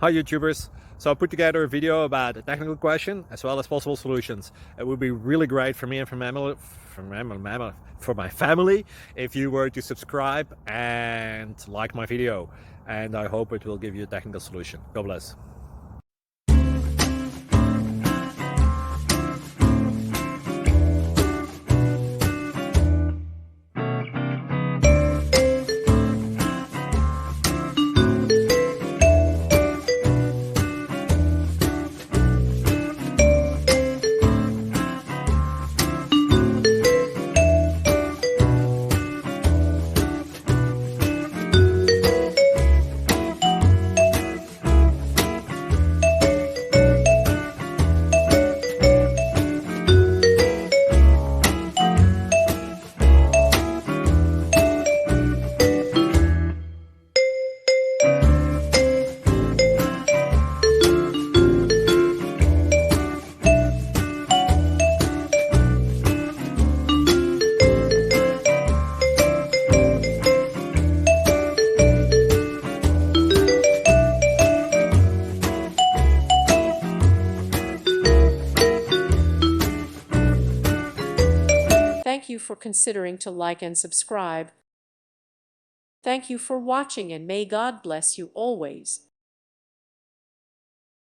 Hi YouTubers! So I put together a video about a technical question as well as possible solutions. It would be really great for me and for my family if you were to subscribe and like my video, and I hope it will give you a technical solution. God bless. Thank you for considering to like and subscribe. Thank you for watching, and may God bless you always.